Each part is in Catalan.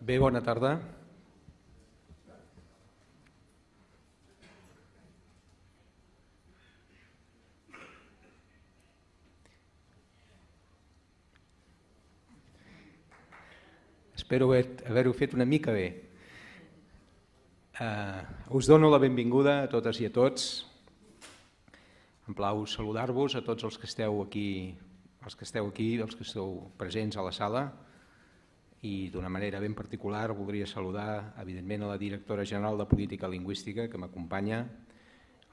Bé, bona tarda. Espero haver-ho fet una mica bé. Us dono la benvinguda a totes i a tots. Em plau saludar-vos a tots els que esteu aquí, els que esteu presents a la sala, i d'una manera ben particular voldria saludar, evidentment, a la directora general de Política Lingüística, que m'acompanya,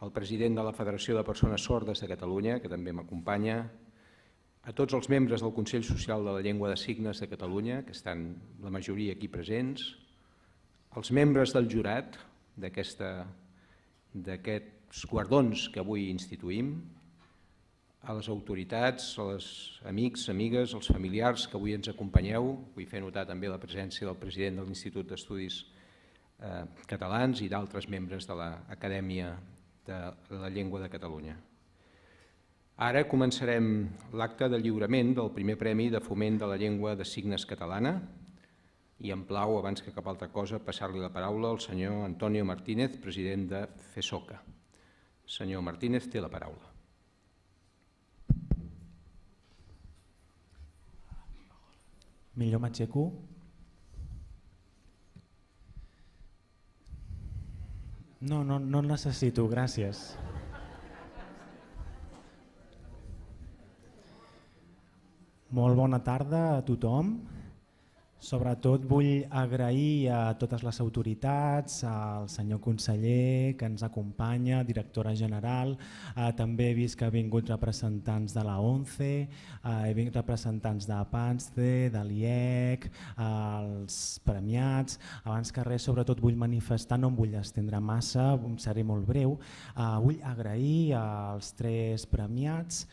al president de la Federació de Persones Sordes de Catalunya, que també m'acompanya, a tots els membres del Consell Social de la Llengua de Signes de Catalunya, que estan la majoria aquí presents, als membres del jurat d'aquests guardons que avui instituïm, a les autoritats, als amics, amigues, als familiars que avui ens acompanyeu. Vull fer notar també la presència del president de l'Institut d'Estudis Catalans i d'altres membres de l'Acadèmia de la Llengua de Catalunya. Ara començarem l'acte de lliurament del primer Premi de Foment de la Llengua de Signes Catalana i em plau, abans que cap altra cosa, passar-li la paraula al senyor Antonio Martínez, president de FESOCA. Senyor Martínez, té la paraula. Millor m'aixeco. No necessito, gràcies. Molt bona tarda a tothom. Sobretot vull agrair a totes les autoritats, al senyor conseller que ens acompanya, directora general, també he vist que ha vingut representants de la ONCE, he vingut representants de PANSDE, de l'IEC, els premiats. Abans que res, sobretot vull manifestar, no em vull estendre massa, seré molt breu, vull agrair als 3 premiats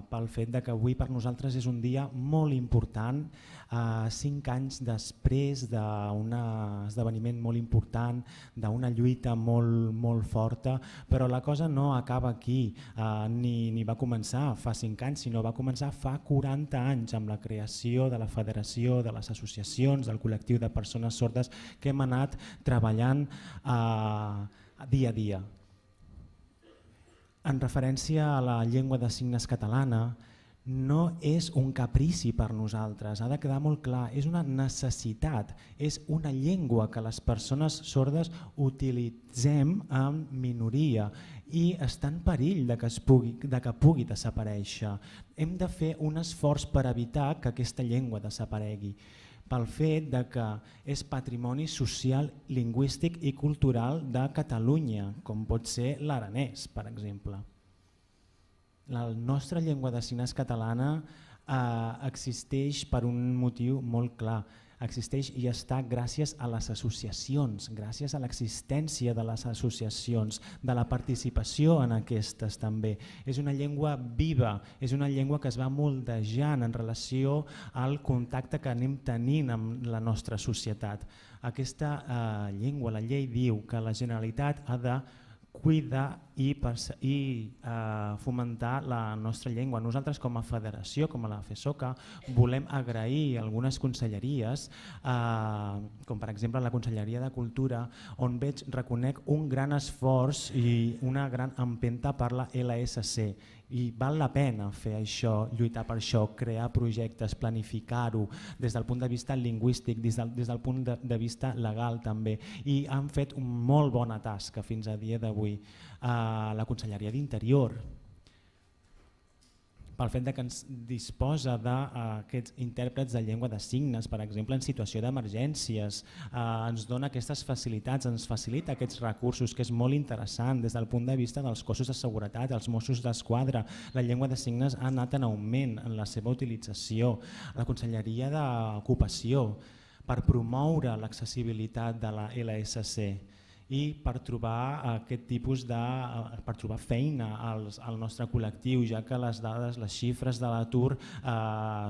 pel fet que avui per nosaltres és un dia molt important, 5 anys després d'un esdeveniment molt important, d'una lluita molt forta, però la cosa no acaba aquí, ni va començar fa 5 anys, sinó va començar fa 40 anys amb la creació de la Federació, de les associacions, del col·lectiu de persones sordes que hem anat treballant dia a dia. En referència a la llengua de signes catalana, no és un caprici per nosaltres, ha de quedar molt clar, és una necessitat, és una llengua que les persones sordes utilitzem en minoria i està en perill de que pugui desaparèixer. Hem de fer un esforç per evitar que aquesta llengua desaparegui, pel fet que és patrimoni social, lingüístic i cultural de Catalunya, com pot ser l'aranès, per exemple. La nostra llengua de signes catalana existeix per un motiu molt clar, existeix i està gràcies a les associacions, gràcies a l'existència de les associacions, de la participació en aquestes també. És una llengua viva, és una llengua que es va moldejant en relació al contacte que anem tenint amb la nostra societat. Aquesta llengua, la llei diu que la Generalitat ha de cuidar i fomentar la nostra llengua. Nosaltres com a federació, com a la FESOCA, volem agrair algunes conselleries, com per exemple la Conselleria de Cultura, on reconec un gran esforç i una gran empenta per la LSC. I val la pena fer això, lluitar per això, crear projectes, planificar-ho des del punt de vista lingüístic, des del punt de vista legal també. I han fet una molt bona tasca fins a dia d'avui. La Conselleria d'Interior, pel fet que ens disposa d'aquests intèrprets de llengua de signes, per exemple, en situació d'emergències, ens dona aquestes facilitats, ens facilita aquests recursos, que és molt interessant des del punt de vista dels cossos de seguretat, els Mossos d'Esquadra. La llengua de signes ha anat en augment en la seva utilització. La Conselleria d'Ocupació, per promoure l'accessibilitat de la LSC. i per trobar aquest tipus per trobar feina al nostre col·lectiu, ja que les dades, les xifres de l'atur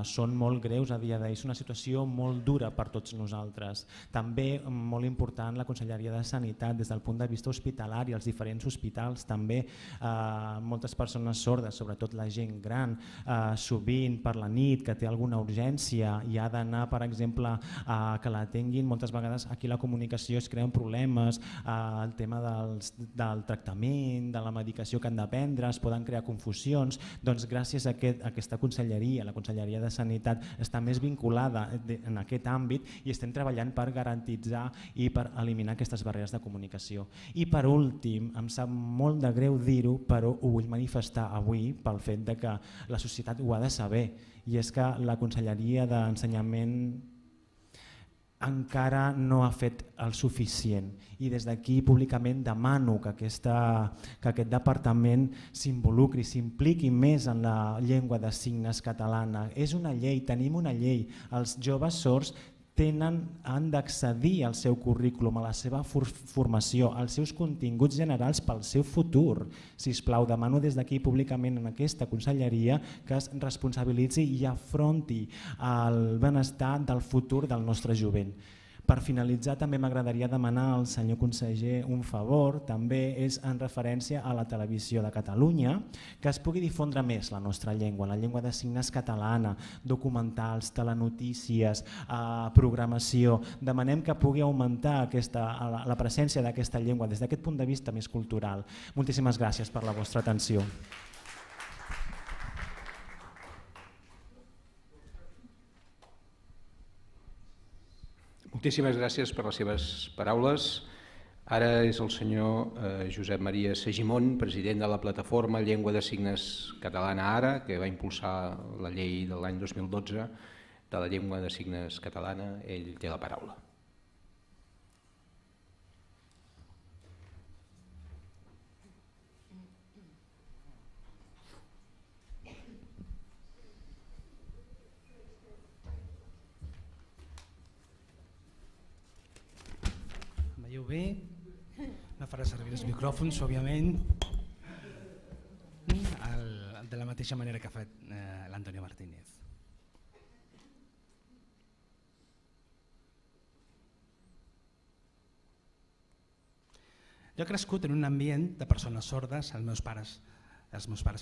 són molt greus a dia d'ahir. És una situació molt dura per tots nosaltres. També molt important la Conselleria de Sanitat des del punt de vista hospitalari, els diferents hospitals també, moltes persones sordes, sobretot la gent gran, sovint per la nit que té alguna urgència i ha d'anar, per exemple, que l'atenguin, moltes vegades aquí la comunicació es creen problemes, el tema del tractament, de la medicació que han de prendre, es poden crear confusions. Doncs gràcies a aquesta conselleria, la Conselleria de Sanitat està més vinculada en aquest àmbit i estem treballant per garantitzar i per eliminar aquestes barreres de comunicació. I per últim, em sap molt de greu dir-ho, però ho vull manifestar avui pel fet de que la societat ho ha de saber, i és que la Conselleria d'Ensenyament encara no ha fet el suficient i des d'aquí públicament demano que aquest departament s'involucri, s'impliqui més en la llengua de signes catalana. És una llei, tenim una llei, els joves sords han d'accedir al seu currículum, a la seva formació, als seus continguts generals pel seu futur. Sisplau, demano des d'aquí públicament en aquesta conselleria que es responsabilitzi i afronti el benestar del futur del nostre jovent. Per finalitzar, també m'agradaria demanar al senyor conseller un favor, també és en referència a la televisió de Catalunya, que es pugui difondre més la nostra llengua, la llengua de signes catalana, documentals, telenotícies, programació. Demanem que pugui augmentar la presència d'aquesta llengua des d'aquest punt de vista més cultural. Moltíssimes gràcies per la vostra atenció. Moltíssimes gràcies per les seves paraules. Ara és el senyor Josep Maria Segimon, president de la plataforma Llengua de Signes Catalana Ara, que va impulsar la llei de l'any 2012 de la llengua de signes catalana. Ell té la paraula. Veieu bé? No farà servir els micròfons, òbviament, de la mateixa manera que ha fet l'Antonio Martínez. Jo he crescut en un ambient de persones sordes, els meus pares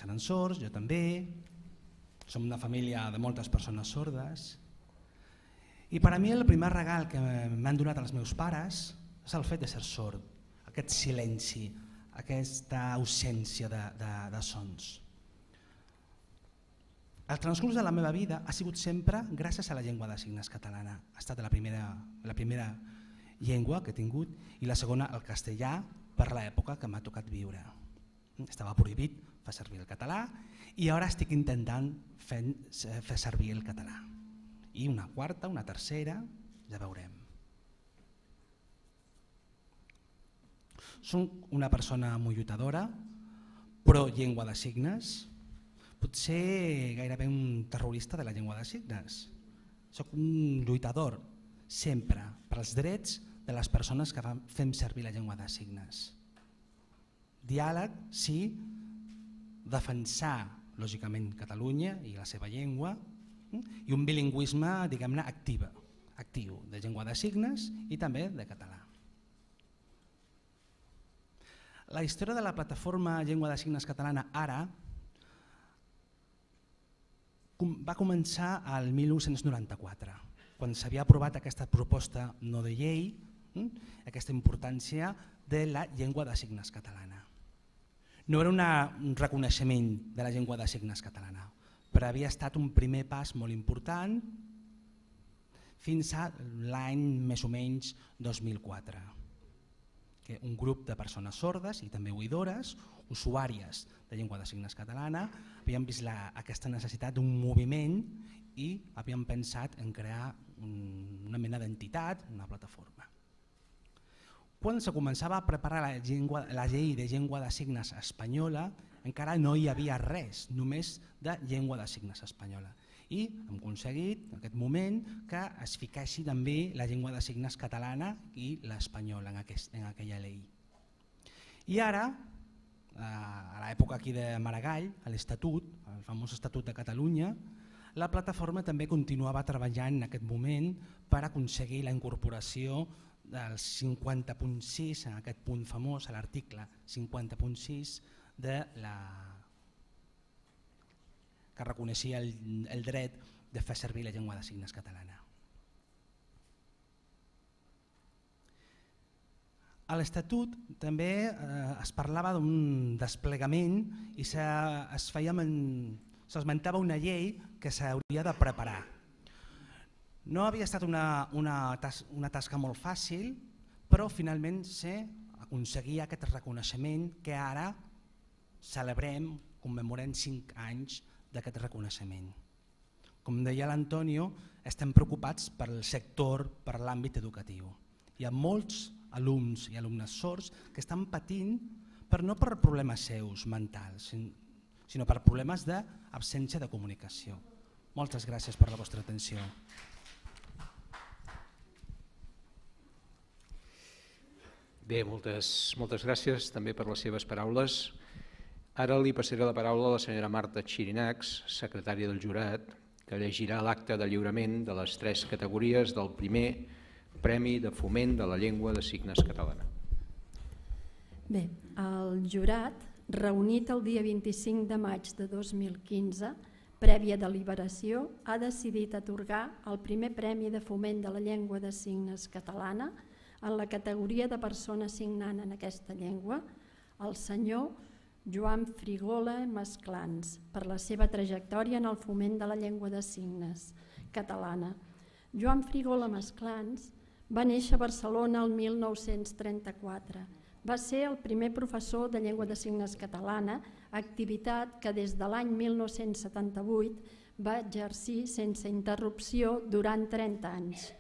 eren sords, jo també, som una família de moltes persones sordes, i per a mi el primer regal que m'han donat els meus pares és el fet de ser sord, aquest silenci, aquesta ausència de sons. El transcurs de la meva vida ha sigut sempre gràcies a la llengua de signes catalana. Ha estat la primera llengua que he tingut i la segona el castellà per l'època que m'ha tocat viure. Estava prohibit fer servir el català i ara estic intentant fer servir el català. I una quarta, una tercera, ja veurem. Soc una persona molt lluitadora, pro llengua de signes, potser gairebé un terrorista de la llengua de signes. Soc un lluitador sempre per als drets de les persones que fem servir la llengua de signes. Diàleg, sí, defensar lògicament Catalunya i la seva llengua i un bilingüisme, diguem-ne, actiu de llengua de signes i també de català. La història de la plataforma Llengua de Signes Catalana Ara va començar al 1994, quan s'havia aprovat aquesta proposta no de llei, aquesta importància de la llengua de signes catalana. No era un reconeixement de la llengua de signes catalana, però havia estat un primer pas molt important fins a l'any més o menys 2004. Que un grup de persones sordes i també oïdores, usuàries de llengua de signes catalana, havien vist aquesta necessitat d'un moviment i havien pensat en crear una mena d'entitat, una plataforma. Quan se començava a preparar la llei de llengua de signes espanyola, encara no hi havia res, només de llengua de signes espanyola. i hem aconseguit en aquest moment que es fiqueixi també la llengua de signes catalana i l'espanyola en aquella llei. I ara, a l'època aquí de Maragall, a l'Estatut, el famós Estatut de Catalunya, la plataforma també continuava treballant en aquest moment per aconseguir la incorporació del 50.6, en aquest punt famós, a l'article 50.6 que reconeixia el dret de fer servir la llengua de signes catalana. A l'Estatut també es parlava d'un desplegament i s'esmentava una llei que s'hauria de preparar. No havia estat una tasca molt fàcil, però finalment s'aconseguia aquest reconeixement que ara celebrem, commemorem 5 anys d'aquest reconeixement. Com deia l'Antonio, estem preocupats pel sector, per l'àmbit educatiu. Hi ha molts alumnes i alumnes sords que estan patint, no per problemes seus mentals, sinó per problemes d'absència de comunicació. Moltes gràcies per la vostra atenció. Bé, moltes gràcies també per les seves paraules. Ara li passaré la paraula a la senyora Marta Xirinacs, secretària del jurat, que llegirà l'acte de lliurament de les 3 categories del primer Premi de Foment de la Llengua de Signes Catalana. Bé, el jurat, reunit el dia 25 de maig de 2015, prèvia deliberació, ha decidit atorgar el primer Premi de Foment de la Llengua de Signes Catalana en la categoria de persona signant en aquesta llengua al senyor Joan Frigola Masclans per la seva trajectòria en el foment de la llengua de signes catalana. Joan Frigola Masclans va néixer a Barcelona el 1934. Va ser el primer professor de llengua de signes catalana, activitat que des de l'any 1978 va exercir sense interrupció durant 30 anys.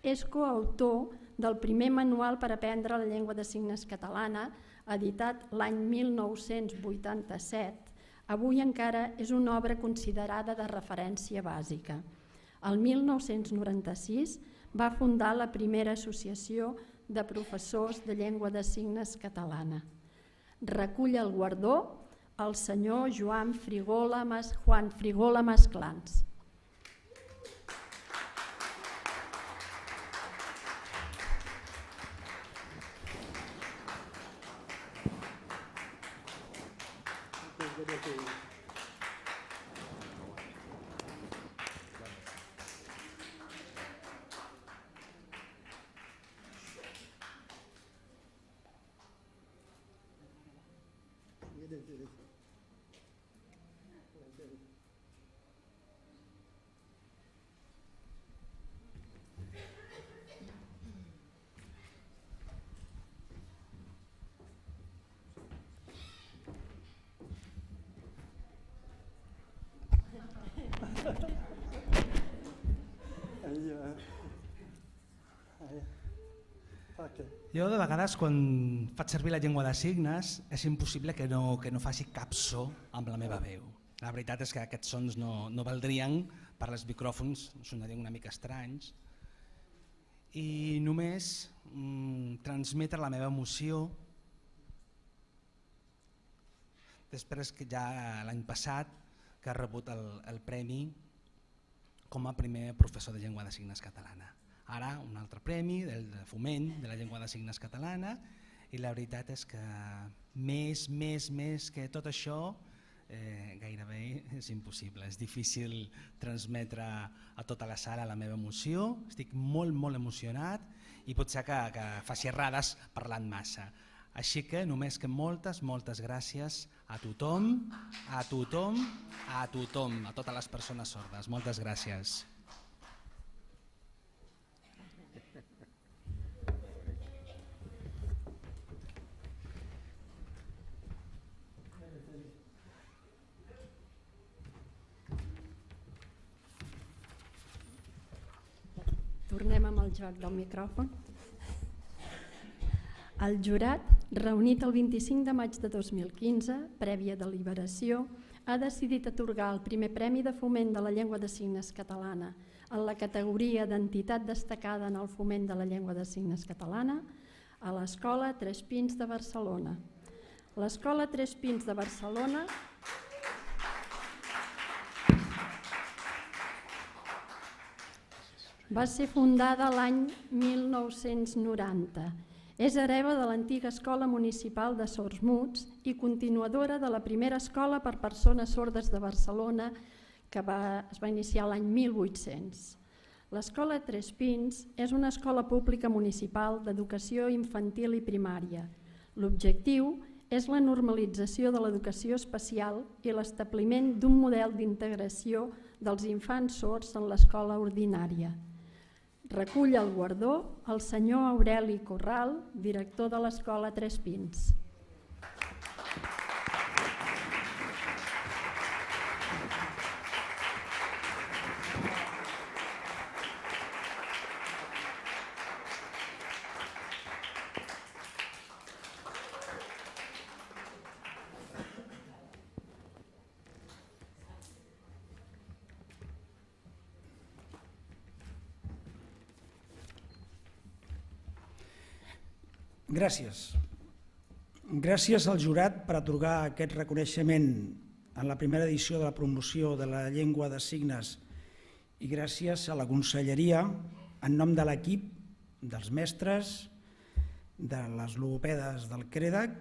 És coautor del primer manual per aprendre la llengua de signes catalana, editat l'any 1987, avui encara és una obra considerada de referència bàsica. El 1996 va fundar la primera associació de professors de llengua de signes catalana. Recull el guardó el senyor Juan Frigola Masclans. Jo de vegades quan faig servir la llengua de signes és impossible que no faci cap so amb la meva veu. La veritat és que aquests sons no valdrien per als micròfons, sonarien una mica estranys. I només transmetre la meva emoció després que ja l'any passat que ha rebut el premi com a primer professor de llengua de signes catalana. Ara un altre premi del foment de la llengua de signes catalana i la veritat és que més que tot això gairebé és impossible. És difícil transmetre a tota la sala la meva emoció, estic molt emocionat i potser que faci errades parlant massa. Així que només que moltes gràcies a tothom, a totes les persones sordes. Moltes gràcies. Tornem amb el joc del micròfon. El jurat, reunit el 25 de maig de 2015, prèvia deliberació, ha decidit atorgar el primer Premi de Foment de la Llengua de Signes Catalana en la categoria d'entitat destacada en el foment de la llengua de signes catalana a l'Escola Tres Pins de Barcelona. L'Escola Tres Pins de Barcelona va ser fundada l'any 1990. És hereva de l'antiga Escola Municipal de Sords Muts i continuadora de la primera escola per persones sordes de Barcelona que es va iniciar l'any 1800. L'Escola Tres Pins és una escola pública municipal d'educació infantil i primària. L'objectiu és la normalització de l'educació especial i l'establiment d'un model d'integració dels infants sords en l'escola ordinària. Recull el guardó el senyor Aureli Corral, director de l'Escola Tres Pins. Gràcies. Gràcies al jurat per atorgar aquest reconeixement en la primera edició de la promoció de la llengua de signes i gràcies a la conselleria en nom de l'equip, dels mestres, de les logopedes del CREDAC,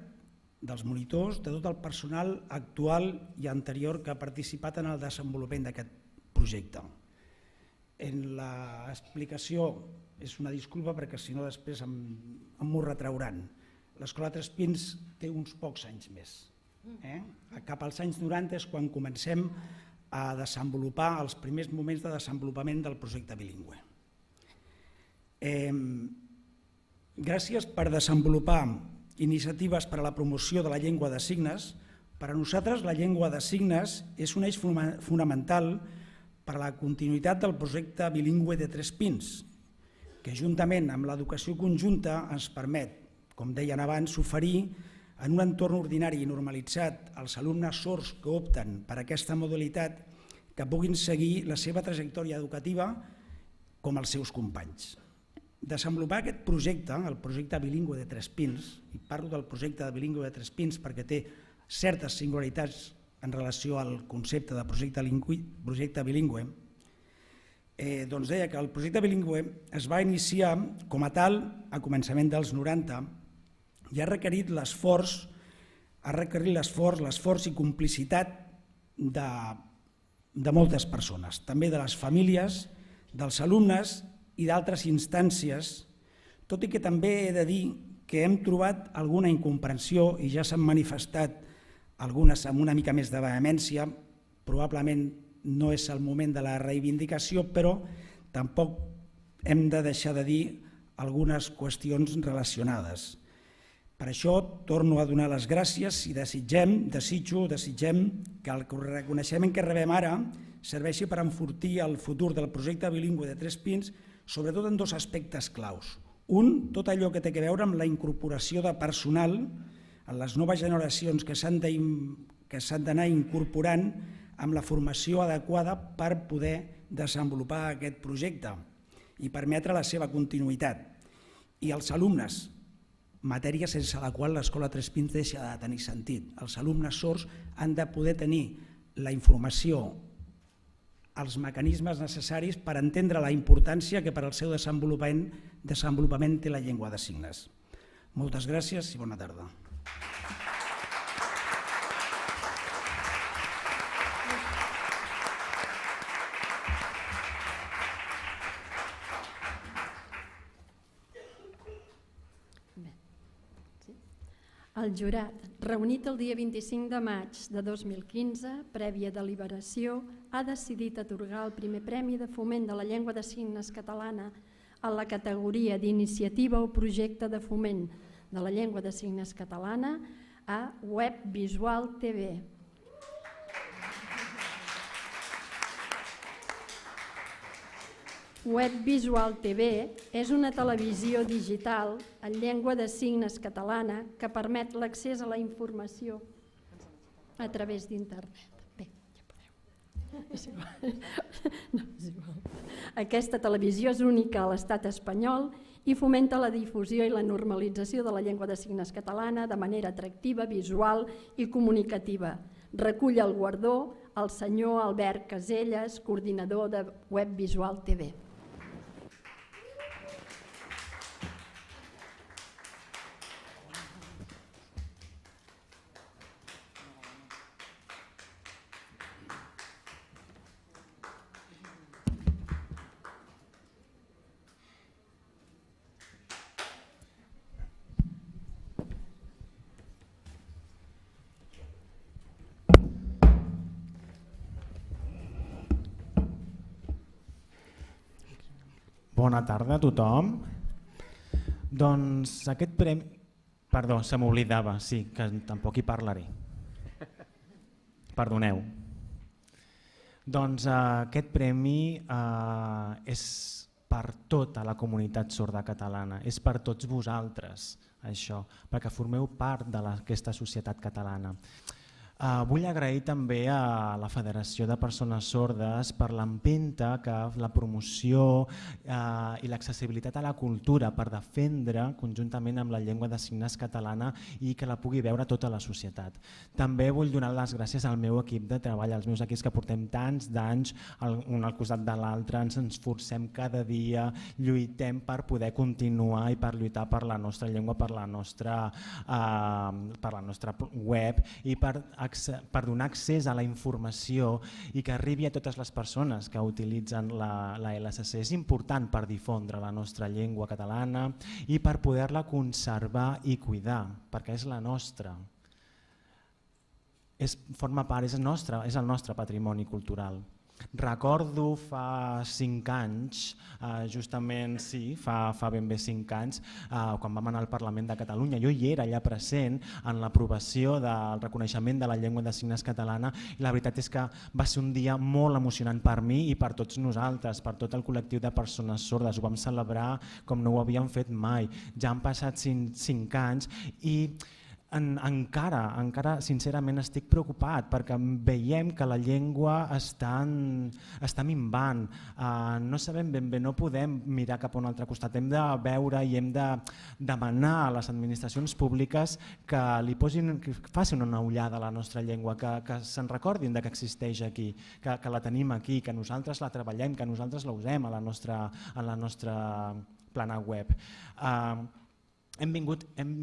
dels monitors, de tot el personal actual i anterior que ha participat en el desenvolupament d'aquest projecte. En l'explicació és una disculpa perquè si no després m'ho retrauran. L'Escola Tres Pins té uns pocs anys més. Cap als anys 90 és quan comencem a desenvolupar els primers moments de desenvolupament del projecte bilingüe. Gràcies per desenvolupar iniciatives per a la promoció de la llengua de signes. Per a nosaltres la llengua de signes és un eix fonamental per a la continuïtat del projecte bilingüe de Tres Pins, que juntament amb l'educació conjunta ens permet, com deien abans, oferir en un entorn ordinari i normalitzat als alumnes sords que opten per aquesta modalitat que puguin seguir la seva trajectòria educativa com els seus companys. Desenvolupar aquest projecte, el projecte bilingüe de Tres Pins, i parlo del projecte bilingüe de Tres Pins perquè té certes singularitats en relació al concepte de projecte bilingüe, doncs deia que el projecte bilingüe es va iniciar com a tal a començament dels 90 i ha requerit l'esforç, l'esforç i complicitat de moltes persones, també de les famílies, dels alumnes i d'altres instàncies, tot i que també he de dir que hem trobat alguna incomprensió i ja s'han manifestat algunes amb una mica més de vehemència, probablement no és el moment de la reivindicació, però tampoc hem de deixar de dir algunes qüestions relacionades. Per això torno a donar les gràcies i desitgem que el reconeixement que rebem ara serveixi per enfortir el futur del projecte bilingüe de Tres Pins, sobretot en dos aspectes claus. Un, tot allò que té a veure amb la incorporació de personal en les noves generacions que s'han d'anar incorporant amb la formació adequada per poder desenvolupar aquest projecte i permetre la seva continuïtat. I els alumnes, matèria sense la qual l'Escola Tres Pins deixa de tenir sentit. Els alumnes sords han de poder tenir la informació, els mecanismes necessaris per entendre la importància que per al seu desenvolupament té la llengua de signes. Moltes gràcies i bona tarda. El jurat, reunit el dia 25 de maig de 2015, prèvia deliberació, ha decidit atorgar el primer Premi de Foment de la Llengua de Signes Catalana en la categoria d'iniciativa o projecte de foment de la llengua de signes catalana a Web Visual TV. Web Visual TV és una televisió digital en llengua de signes catalana que permet l'accés a la informació a través d'internet. És igual. No, és igual. Aquesta televisió és única a l'estat espanyol i fomenta la difusió i la normalització de la llengua de signes catalana de manera atractiva, visual i comunicativa. Recull el guardó el senyor Albert Caselles, coordinador de Web Visual TV. Bona tarda a tothom. Doncs aquest premi... Perdó, se m'oblidava, sí, que tampoc hi parlaré. Perdoneu. Doncs aquest premi és per tota la comunitat sorda catalana, és per tots vosaltres, això, perquè formeu part d'aquesta societat catalana. Vull agrair també a la Federació de Persones Sordes per l'empenta que la promoció i l'accessibilitat a la cultura per defendre conjuntament amb la llengua de signes catalana i que la pugui veure tota la societat. També vull donar les gràcies al meu equip de treball, als meus equips que portem tants d'anys un al costat de l'altre, ens esforcem cada dia, lluitem per poder continuar i per lluitar per la nostra llengua, per la nostra web i per donar accés a la informació i que arribi a totes les persones que utilitzen la LSC. És important per difondre la nostra llengua catalana i per poder-la conservar i cuidar, perquè és la nostra. Forma part, és el nostre patrimoni cultural. Recordo fa 5 anys, justament sí, fa ben bé 5 anys, quan vam anar al Parlament de Catalunya, jo hi era allà present en l'aprovació del reconeixement de la llengua de signes catalana i la veritat és que va ser un dia molt emocionant per mi i per tots nosaltres, per tot el col·lectiu de persones sordes. Ho vam celebrar com no ho havíem fet mai. Ja han passat 5 anys i encara sincerament estic preocupat perquè veiem que la llengua està minvant, no sabem ben bé, no podem mirar cap a un altre costat, hem de veure i hem de demanar a les administracions públiques que facin una ullada a la nostra llengua, que se'n recordin que existeix aquí, que la tenim aquí, que nosaltres la treballem, que nosaltres la usem a la nostra plana web. Hem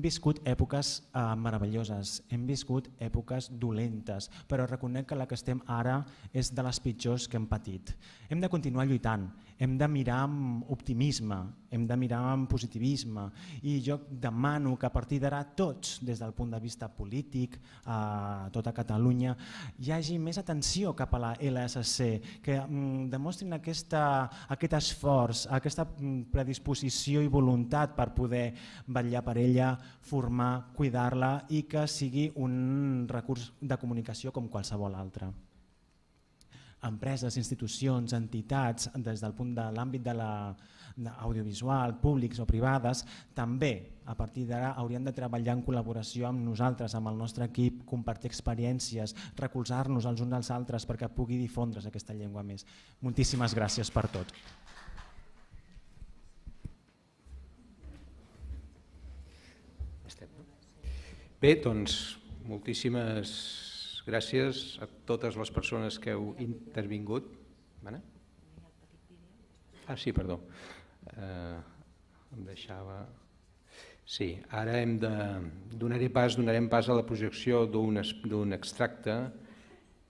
viscut èpoques meravelloses, hem viscut èpoques dolentes, però reconec que la que estem ara és de les pitjors que hem patit. Hem de continuar lluitant, hem de mirar amb optimisme, hem de mirar amb positivisme i jo demano que a partir d'ara tots, des del punt de vista polític, a tota Catalunya, hi hagi més atenció cap a la LSC, que demostrin aquest esforç, aquesta predisposició i voluntat per poder vetllar per ella, formar, cuidar-la i que sigui un recurs de comunicació com qualsevol altre. Empreses, institucions, entitats, des del punt de l'àmbit de l'audiovisual, públics o privades, també a partir d'ara haurien de treballar en col·laboració amb nosaltres, amb el nostre equip, compartir experiències, recolzar-nos els uns als altres perquè pugui difondre's aquesta llengua més. Moltíssimes gràcies per tot. Bé, doncs moltíssimes gràcies a totes les persones que heu intervingut. Sí, perdó. Em deixava... Sí, ara donarem pas a la projecció d'un extracte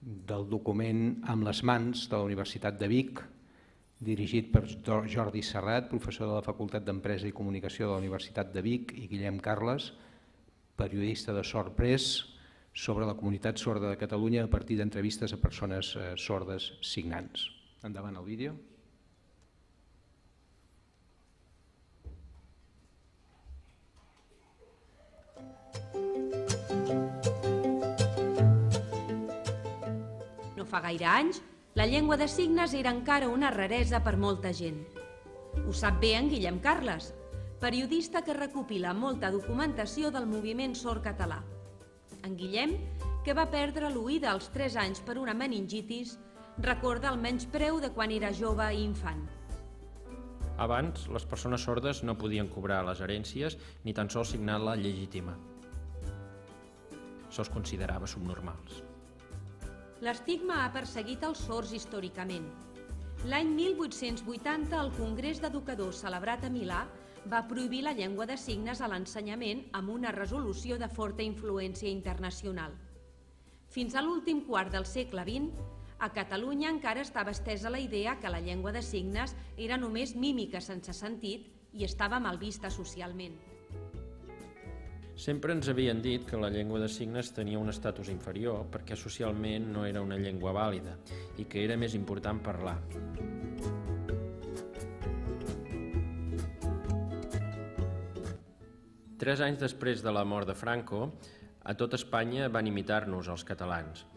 del document Amb les mans de la Universitat de Vic, dirigit per Jordi Serrat, professor de la Facultat d'Empresa i Comunicació de la Universitat de Vic, i Guillem Carles, periodista de Sord Press, sobre la comunitat sorda de Catalunya a partir d'entrevistes a persones sordes signants. Endavant el vídeo. No fa gaire anys, la llengua de signes era encara una raresa per molta gent. Ho sap bé en Guillem Carles, periodista que recopila molta documentació del moviment sord català. En Guillem, que va perdre l'oïda als 3 anys per una meningitis, Recorda el menyspreu de quan era jove i infant. Abans, les persones sordes no podien cobrar les herències ni tan sols signar la llegítima. Se'ls considerava subnormals. L'estigma ha perseguit els sords històricament. L'any 1880, el Congrés d'Educadors celebrat a Milà va prohibir la llengua de signes a l'ensenyament amb una resolució de forta influència internacional. Fins a l'últim quart del segle XX, a Catalunya encara estava estesa la idea que la llengua de signes era només mímica sense sentit i estava mal vista socialment. Sempre ens havien dit que la llengua de signes tenia un estatus inferior perquè socialment no era una llengua vàlida i que era més important parlar. Tres anys després de la mort de Franco, a tot Espanya van imitar-nos els catalans.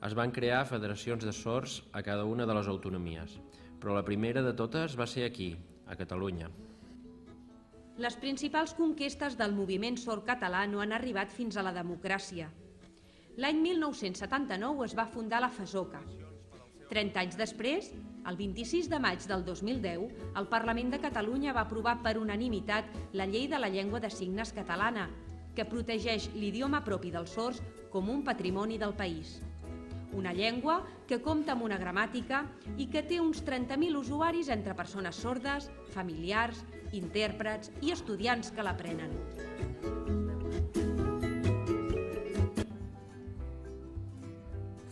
Es van crear federacions de sords a cada una de les autonomies, però la primera de totes va ser aquí, a Catalunya. Les principals conquestes del moviment sord català no han arribat fins a la democràcia. L'any 1979 es va fundar la FASOCA. 30 anys després, el 26 de maig del 2010, el Parlament de Catalunya va aprovar per unanimitat la Llei de la Llengua de Signes catalana, que protegeix l'idioma propi dels sords com un patrimoni del país. Una llengua que compta amb una gramàtica i que té uns 30.000 usuaris entre persones sordes, familiars, intèrprets i estudiants que l'aprenen.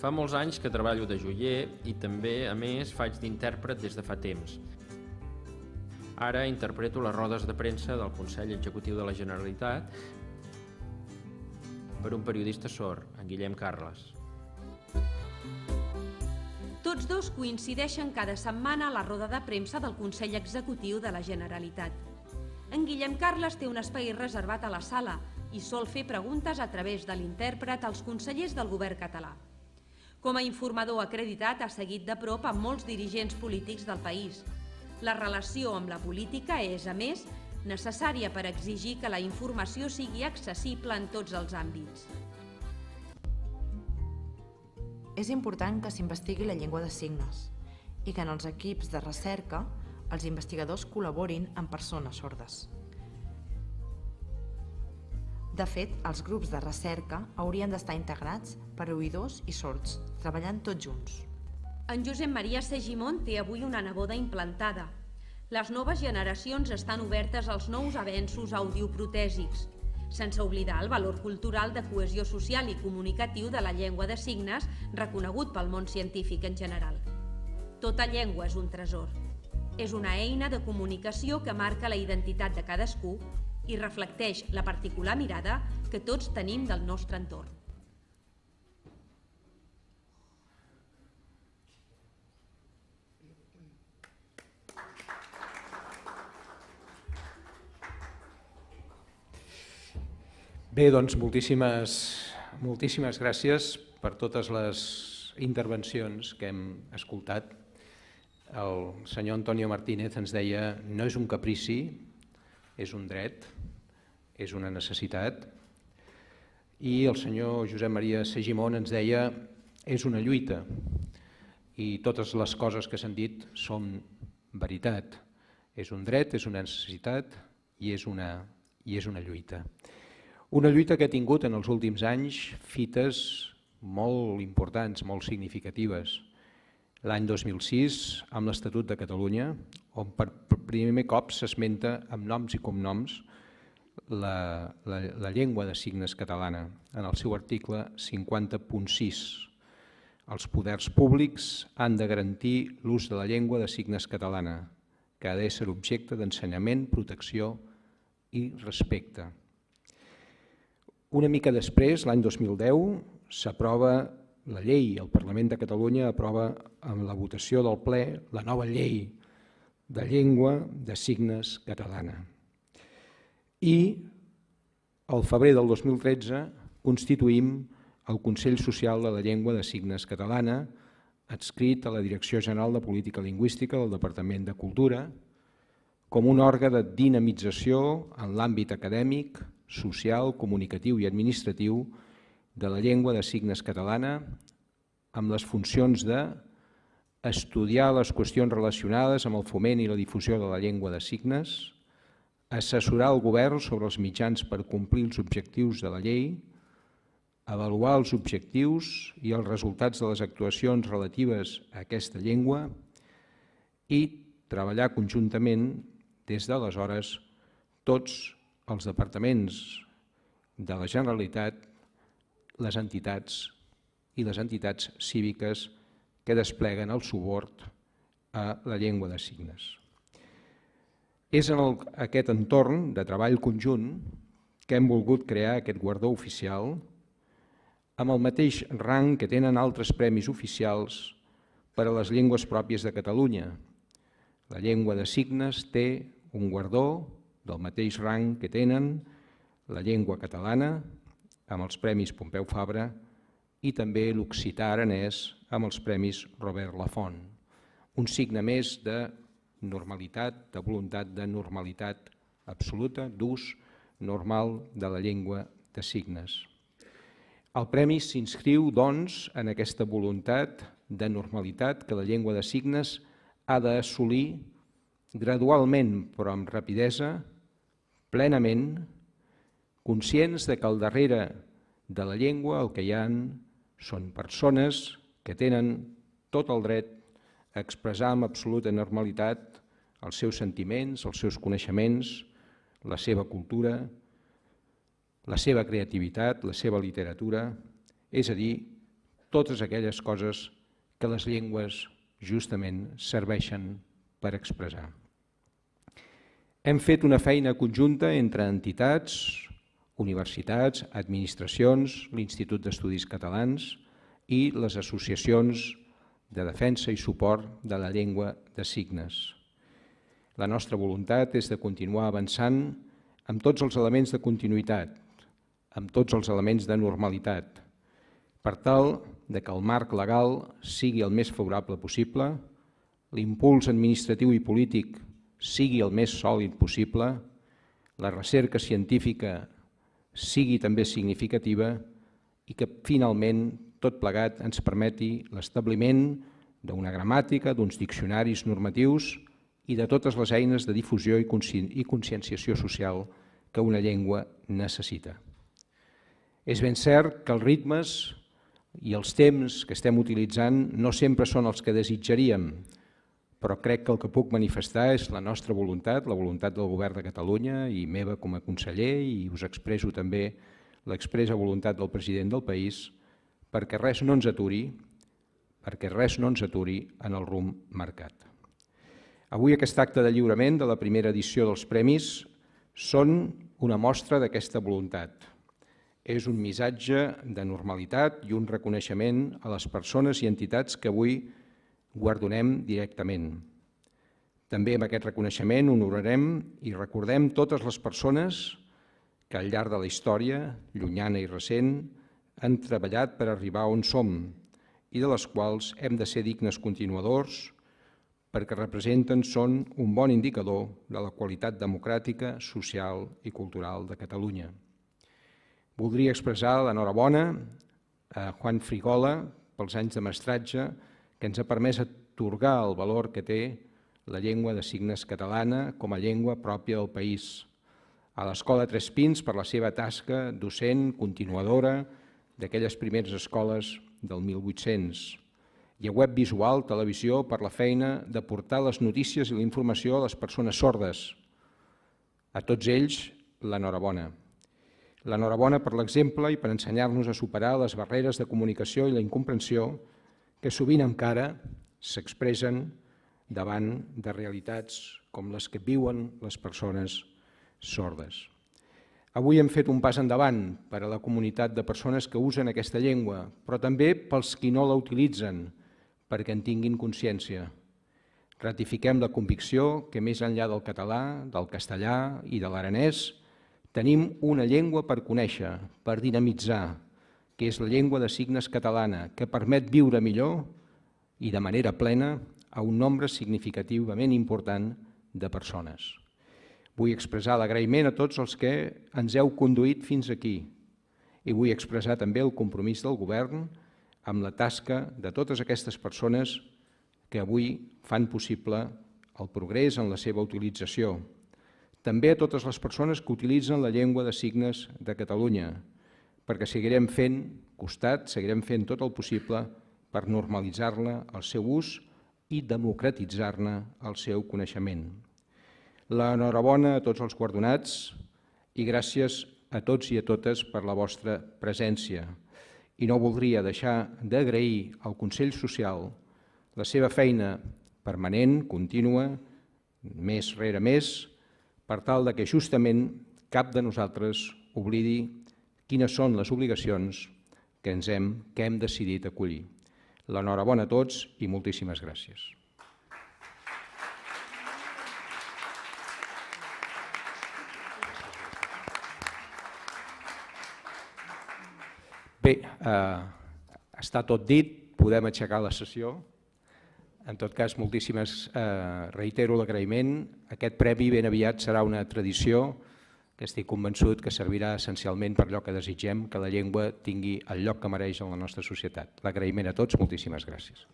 Fa molts anys que treballo de joier i també, a més, faig d'intèrpret des de fa temps. Ara interpreto les rodes de premsa del Consell Executiu de la Generalitat per un periodista sord, en Guillem Carles. Tots dos coincideixen cada setmana a la roda de premsa del Consell Executiu de la Generalitat. En Guillem Carles té un espai reservat a la sala i sol fer preguntes a través de l'intèrpret als consellers del govern català. Com a informador acreditat ha seguit de prop amb molts dirigents polítics del país. La relació amb la política és, a més, necessària per exigir que la informació sigui accessible en tots els àmbits. És important que s'investigui la llengua de signes i que en els equips de recerca els investigadors col·laborin amb persones sordes. De fet, els grups de recerca haurien d'estar integrats per oïdors i sords, treballant tots junts. En Josep Maria Segimon té avui una neboda implantada. Les noves generacions estan obertes als nous avenços audioprotèsics, sense oblidar el valor cultural de cohesió social i comunicatiu de la llengua de signes reconegut pel món científic en general. Tota llengua és un tresor. És una eina de comunicació que marca la identitat de cadascú i reflecteix la particular mirada que tots tenim del nostre entorn. Bé, doncs moltíssimes gràcies per totes les intervencions que hem escoltat. El senyor Antonio Martínez ens deia no és un caprici, és un dret, és una necessitat. I el senyor Josep Maria Segimon ens deia és una lluita. I totes les coses que s'han dit són veritat. És un dret, és una necessitat i és una lluita. Una lluita que ha tingut en els últims anys fites molt importants, molt significatives. L'any 2006, amb l'Estatut de Catalunya, on per primer cop s'esmenta amb noms i cognoms la llengua de signes catalana, en el seu article 50.6. Els poders públics han de garantir l'ús de la llengua de signes catalana, que ha de ser objecte d'ensenyament, protecció i respecte. Una mica després, l'any 2010, s'aprova la llei, el Parlament de Catalunya aprova amb la votació del ple la nova llei de llengua de signes catalana. I al febrer del 2013 constituïm el Consell Social de la Llengua de Signes Catalana, adscrit a la Direcció General de Política Lingüística del Departament de Cultura, com un òrgan de dinamització en l'àmbit acadèmic, social, comunicatiu i administratiu de la llengua de signes catalana amb les funcions d'estudiar les qüestions relacionades amb el foment i la difusió de la llengua de signes, assessorar el govern sobre els mitjans per complir els objectius de la llei, avaluar els objectius i els resultats de les actuacions relatives a aquesta llengua i treballar conjuntament des d'aleshores tots els departaments de la Generalitat, les entitats i les entitats cíviques que despleguen el suport a la llengua de signes. És en aquest entorn de treball conjunt que hem volgut crear aquest guardó oficial amb el mateix rang que tenen altres premis oficials per a les llengües pròpies de Catalunya. La llengua de signes té un guardó del mateix rang que tenen la llengua catalana amb els Premis Pompeu Fabra i també l'occità aranès amb els Premis Robert Lafont. Un signe més de normalitat, de voluntat de normalitat absoluta, d'ús normal de la llengua de signes. El premi s'inscriu, doncs, en aquesta voluntat de normalitat que la llengua de signes ha d'assolir gradualment, però amb rapidesa, plenament, conscients que al darrere de la llengua el que hi ha són persones que tenen tot el dret a expressar amb absoluta normalitat els seus sentiments, els seus coneixements, la seva cultura, la seva creativitat, la seva literatura, és a dir, totes aquelles coses que les llengües justament serveixen per expressar. Hem fet una feina conjunta entre entitats, universitats, administracions, l'Institut d'Estudis Catalans i les associacions de defensa i suport de la llengua de signes. La nostra voluntat és de continuar avançant amb tots els elements de continuïtat, amb tots els elements de normalitat, per tal que el marc legal sigui el més favorable possible, l'impuls administratiu i polític sigui el més sòlid possible, la recerca científica sigui també significativa i que finalment tot plegat ens permeti l'establiment d'una gramàtica, d'uns diccionaris normatius i de totes les eines de difusió i conscienciació social que una llengua necessita. És ben cert que els ritmes i els temps que estem utilitzant no sempre són els que desitjaríem, però crec que el que puc manifestar és la nostra voluntat, la voluntat del Govern de Catalunya i meva com a conseller, i us expresso també l'expressa voluntat del president del país, perquè res no ens aturi en el rumb marcat. Avui aquest acte de lliurament de la primera edició dels premis són una mostra d'aquesta voluntat. És un missatge de normalitat i un reconeixement a les persones i entitats que avui guardonem directament. També amb aquest reconeixement honorarem i recordem totes les persones que al llarg de la història, llunyana i recent, han treballat per arribar on som i de les quals hem de ser dignes continuadors perquè són un bon indicador de la qualitat democràtica, social i cultural de Catalunya. Voldria expressar l'enhorabona a Juan Frigola pels anys de mestratge que ens ha permès atorgar el valor que té la llengua de signes catalana com a llengua pròpia del país, a l'Escola Tres Pins per la seva tasca docent continuadora d'aquelles primeres escoles del 1800, i a Web Visual Televisió per la feina de portar les notícies i la informació a les persones sordes. A tots ells, l'enhorabona. L'enhorabona per l'exemple i per ensenyar-nos a superar les barreres de comunicació i la incomprensió que sovint encara s'expressen davant de realitats com les que viuen les persones sordes. Avui hem fet un pas endavant per a la comunitat de persones que usen aquesta llengua, però també pels qui no la utilitzen, perquè en tinguin consciència. Ratifiquem la convicció que més enllà del català, del castellà i de l'aranès, tenim una llengua per conèixer, per dinamitzar, que és la llengua de signes catalana, que permet viure millor i de manera plena a un nombre significativament important de persones. Vull expressar l'agraïment a tots els que ens heu conduït fins aquí i vull expressar també el compromís del Govern amb la tasca de totes aquestes persones que avui fan possible el progrés en la seva utilització. També a totes les persones que utilitzen la llengua de signes de Catalunya, perquè seguirem fent costat, seguirem fent tot el possible per normalitzar-la, el seu ús i democratitzar-ne el seu coneixement. L'enhorabona a tots els guardonats i gràcies a tots i a totes per la vostra presència. I no voldria deixar d'agrair al Consell Social la seva feina permanent, contínua, mes rere mes, per tal que justament cap de nosaltres oblidi quines són les obligacions que hem decidit acollir. L'enhorabona a tots i moltíssimes gràcies. Bé, està tot dit, podem aixecar la sessió. En tot cas, reitero l'agraïment. Aquest premi ben aviat serà una tradició que estic convençut que servirà essencialment per allò que desitgem, que la llengua tingui el lloc que mereix en la nostra societat. L'agraïment a tots, moltíssimes gràcies.